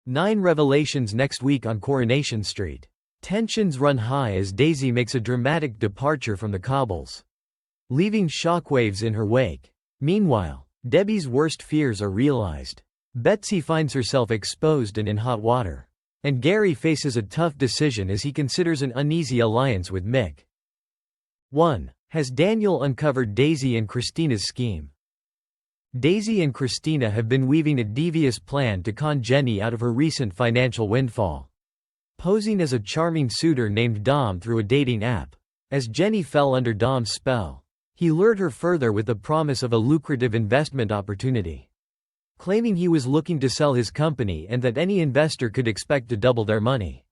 9 revelations next week on Coronation Street. Tensions run high as Daisy makes a dramatic departure from the cobbles, leaving shockwaves in her wake. Meanwhile, Debbie's worst fears are realized. Betsy finds herself exposed and in hot water. And Gary faces a tough decision as he considers an uneasy alliance with Mick. 1. Has Daniel uncovered Daisy and Christina's scheme? Daisy and Christina have been weaving a devious plan to con Jenny out of her recent financial windfall, posing as a charming suitor named Dom through a dating app. As Jenny fell under Dom's spell, he lured her further with the promise of a lucrative investment opportunity, claiming he was looking to sell his company and that any investor could expect to double their money.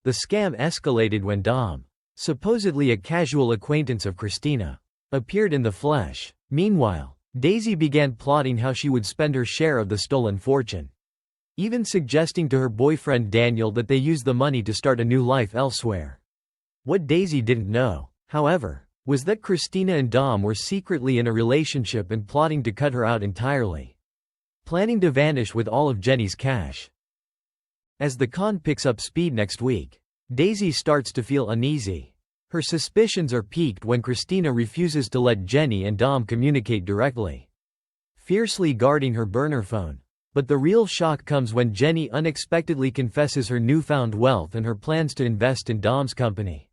The scam escalated when Dom, supposedly a casual acquaintance of Christina, appeared in the flesh. Meanwhile, Daisy began plotting how she would spend her share of the stolen fortune, even suggesting to her boyfriend Daniel that they use the money to start a new life elsewhere. What Daisy didn't know, however, was that Christina and Dom were secretly in a relationship and plotting to cut her out entirely, planning to vanish with all of Jenny's cash. As the con picks up speed next week, Daisy starts to feel uneasy. Her suspicions are piqued when Christina refuses to let Jenny and Dom communicate directly, fiercely guarding her burner phone. But the real shock comes when Jenny unexpectedly confesses her newfound wealth and her plans to invest in Dom's company.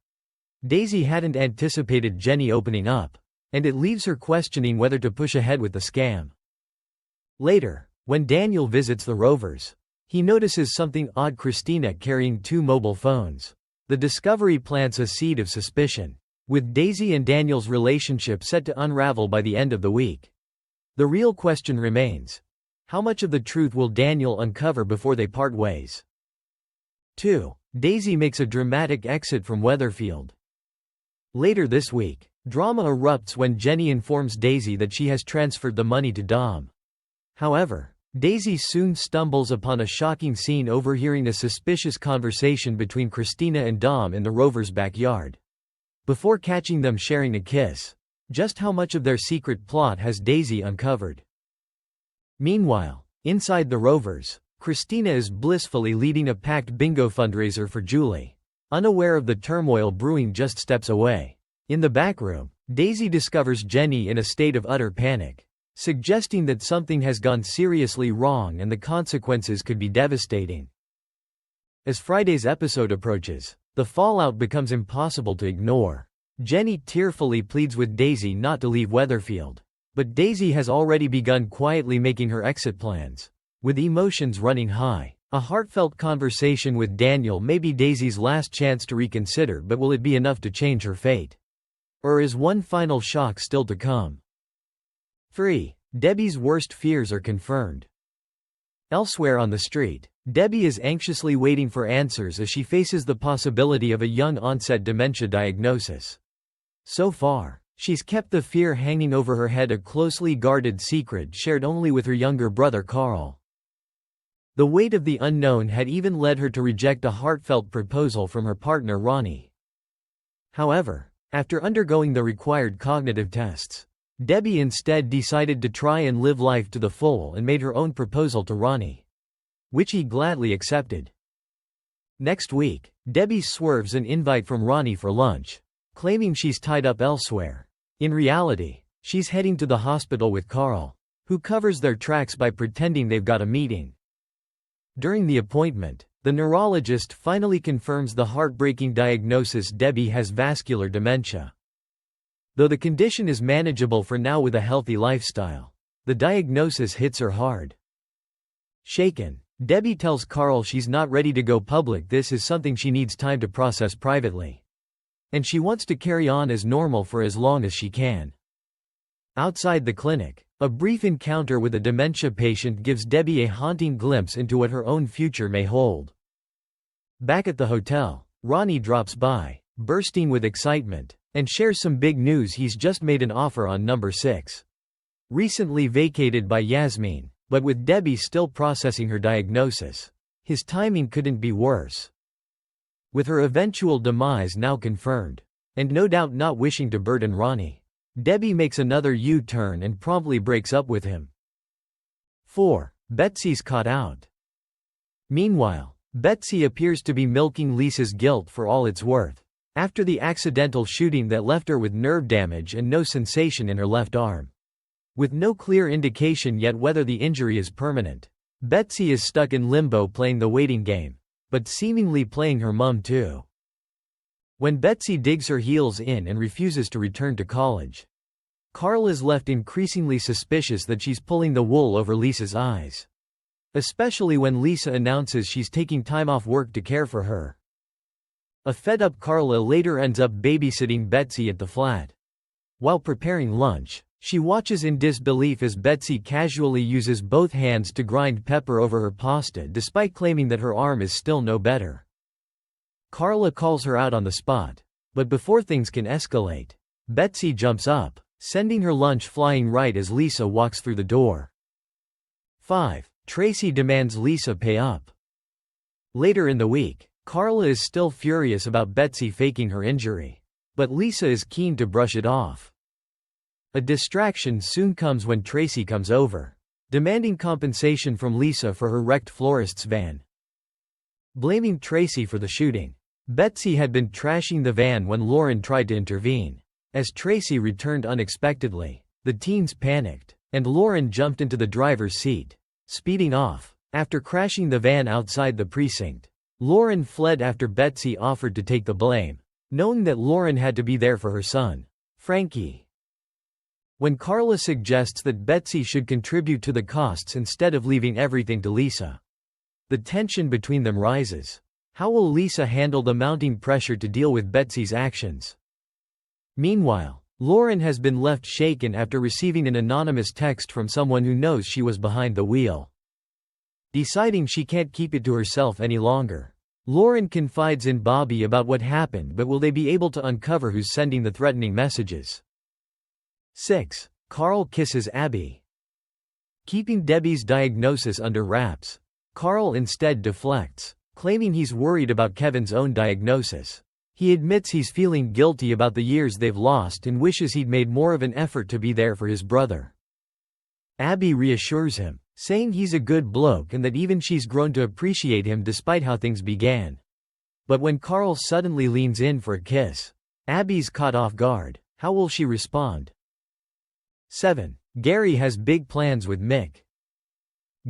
Daisy hadn't anticipated Jenny opening up, and it leaves her questioning whether to push ahead with the scam. Later, when Daniel visits the Rovers, he notices something odd: Christina carrying 2 mobile phones. The discovery plants a seed of suspicion, with Daisy and Daniel's relationship set to unravel by the end of the week. The real question remains: how much of the truth will Daniel uncover before they part ways? 2. Daisy makes a dramatic exit from Weatherfield. Later this week, drama erupts when Jenny informs Daisy that she has transferred the money to Dom. However, Daisy soon stumbles upon a shocking scene, overhearing a suspicious conversation between Christina and Dom in the Rovers' backyard, before catching them sharing a kiss. Just how much of their secret plot has Daisy uncovered? Meanwhile, inside the Rovers, Christina is blissfully leading a packed bingo fundraiser for Julie, unaware of the turmoil brewing just steps away. In the back room, Daisy discovers Jenny in a state of utter panic, suggesting that something has gone seriously wrong and the consequences could be devastating. As Friday's episode approaches, the fallout becomes impossible to ignore. Jenny tearfully pleads with Daisy not to leave Weatherfield, but Daisy has already begun quietly making her exit plans. With emotions running high, a heartfelt conversation with Daniel may be Daisy's last chance to reconsider, but will it be enough to change her fate? Or is one final shock still to come? 3. Debbie's worst fears are confirmed. Elsewhere on the street, Debbie is anxiously waiting for answers as she faces the possibility of a young-onset dementia diagnosis. So far, she's kept the fear hanging over her head, a closely guarded secret shared only with her younger brother Carl. The weight of the unknown had even led her to reject a heartfelt proposal from her partner Ronnie. However, after undergoing the required cognitive tests, Debbie instead decided to try and live life to the full and made her own proposal to Ronnie, which he gladly accepted. Next week, Debbie swerves an invite from Ronnie for lunch, claiming she's tied up elsewhere. In reality, she's heading to the hospital with Carl, who covers their tracks by pretending they've got a meeting. During the appointment, the neurologist finally confirms the heartbreaking diagnosis: Debbie has vascular dementia. Though the condition is manageable for now with a healthy lifestyle, the diagnosis hits her hard. Shaken, Debbie tells Carl she's not ready to go public. This is something she needs time to process privately, and she wants to carry on as normal for as long as she can. Outside the clinic, a brief encounter with a dementia patient gives Debbie a haunting glimpse into what her own future may hold. Back at the hotel, Ronnie drops by, bursting with excitement, and shares some big news: he's just made an offer on number 6, recently vacated by Yasmin. But with Debbie still processing her diagnosis, his timing couldn't be worse. With her eventual demise now confirmed, and no doubt not wishing to burden Ronnie, Debbie makes another U-turn and promptly breaks up with him. 4. Betsy's caught out. Meanwhile, Betsy appears to be milking Lisa's guilt for all it's worth. After the accidental shooting that left her with nerve damage and no sensation in her left arm. With no clear indication yet whether the injury is permanent, Betsy is stuck in limbo playing the waiting game, but seemingly playing her mum too. When Betsy digs her heels in and refuses to return to college, Carl is left increasingly suspicious that she's pulling the wool over Lisa's eyes. Especially when Lisa announces she's taking time off work to care for her. A fed-up Carla later ends up babysitting Betsy at the flat. While preparing lunch, she watches in disbelief as Betsy casually uses both hands to grind pepper over her pasta despite claiming that her arm is still no better. Carla calls her out on the spot, but before things can escalate, Betsy jumps up, sending her lunch flying right as Lisa walks through the door. 5. Tracy demands Lisa pay up. Later in the week, Carla is still furious about Betsy faking her injury, but Lisa is keen to brush it off. A distraction soon comes when Tracy comes over, demanding compensation from Lisa for her wrecked florist's van. Blaming Tracy for the shooting, Betsy had been trashing the van when Lauren tried to intervene. As Tracy returned unexpectedly, the teens panicked, and Lauren jumped into the driver's seat, speeding off. After crashing the van outside the precinct, Lauren fled after Betsy offered to take the blame, knowing that Lauren had to be there for her son, Frankie. When Carla suggests that Betsy should contribute to the costs instead of leaving everything to Lisa, the tension between them rises. How will Lisa handle the mounting pressure to deal with Betsy's actions? Meanwhile, Lauren has been left shaken after receiving an anonymous text from someone who knows she was behind the wheel. Deciding she can't keep it to herself any longer, Lauren confides in Bobby about what happened, but will they be able to uncover who's sending the threatening messages? 6. Carl kisses Abby. Keeping Debbie's diagnosis under wraps, Carl instead deflects, claiming he's worried about Kevin's own diagnosis. He admits he's feeling guilty about the years they've lost and wishes he'd made more of an effort to be there for his brother. Abby reassures him, saying he's a good bloke and that even she's grown to appreciate him despite how things began. But when Carl suddenly leans in for a kiss, Abby's caught off guard. How will she respond? 7. Gary has big plans with Mick.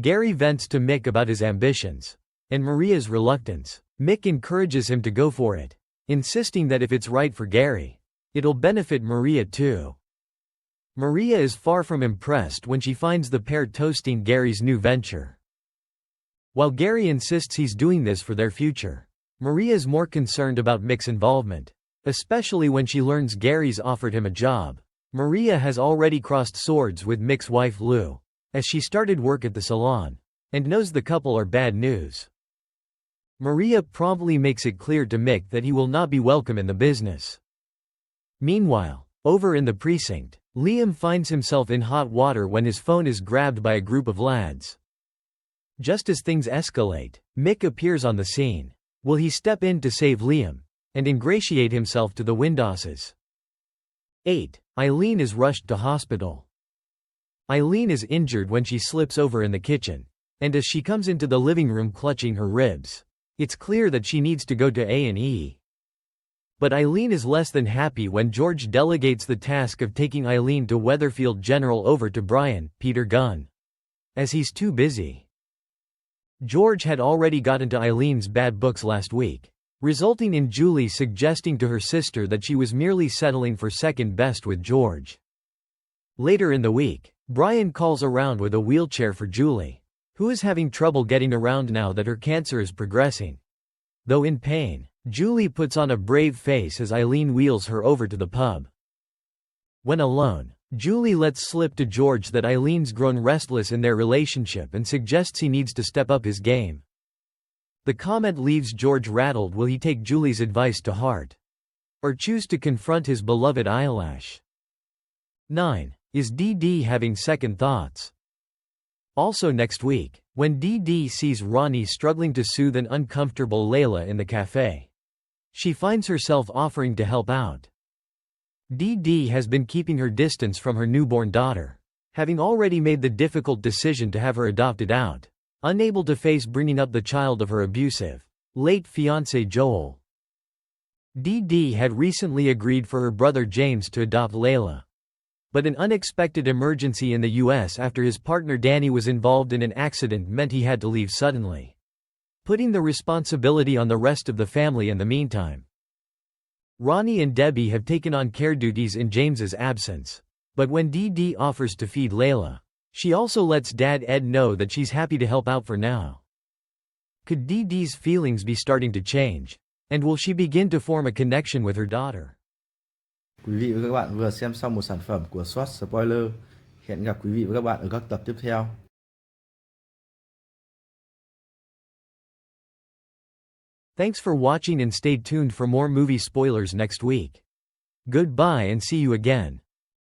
Gary vents to Mick about his ambitions and Maria's reluctance. Mick encourages him to go for it, insisting that if it's right for Gary, it'll benefit Maria too. Maria is far from impressed when she finds the pair toasting Gary's new venture. While Gary insists he's doing this for their future, Maria's more concerned about Mick's involvement, especially when she learns Gary's offered him a job. Maria has already crossed swords with Mick's wife Lou, as she started work at the salon, and knows the couple are bad news. Maria promptly makes it clear to Mick that he will not be welcome in the business. Meanwhile, over in the precinct, Liam finds himself in hot water when his phone is grabbed by a group of lads. Just as things escalate, Mick appears on the scene. Will he step in to save Liam and ingratiate himself to the Windosses? 8. Eileen is rushed to hospital. Eileen is injured when she slips over in the kitchen, and as she comes into the living room clutching her ribs, it's clear that she needs to go to A&E. But Eileen is less than happy when George delegates the task of taking Eileen to Weatherfield General over to Brian, Peter Gunn, as he's too busy. George had already got into Eileen's bad books last week, resulting in Julie suggesting to her sister that she was merely settling for second best with George. Later in the week, Brian calls around with a wheelchair for Julie, who is having trouble getting around now that her cancer is progressing. Though in pain, Julie puts on a brave face as Eileen wheels her over to the pub. When alone, Julie lets slip to George that Eileen's grown restless in their relationship and suggests he needs to step up his game. The comment leaves George rattled. Will he take Julie's advice to heart, or choose to confront his beloved eyelash? 9. Is Dee having second thoughts? Also next week, when Dee sees Ronnie struggling to soothe an uncomfortable Layla in the cafe, she finds herself offering to help out. Dee has been keeping her distance from her newborn daughter, having already made the difficult decision to have her adopted out. unable to face bringing up the child of her abusive, late fiancé Joel. Dee Dee had recently agreed for her brother James to adopt Layla. But an unexpected emergency in the U.S. after his partner Danny was involved in an accident meant he had to leave suddenly, putting the responsibility on the rest of the family in the meantime. Ronnie and Debbie have taken on care duties in James's absence. But when Dee Dee offers to feed Layla, she also lets Dad Ed know that she's happy to help out for now. Could Dee Dee's feelings be starting to change? And will she begin to form a connection with her daughter? Quý vị và các bạn vừa xem xong một sản phẩm của Streetspoilers. Hẹn gặp quý vị và các bạn ở các tập tiếp theo. Thanks for watching and stay tuned for more movie spoilers next week. Goodbye and see you again.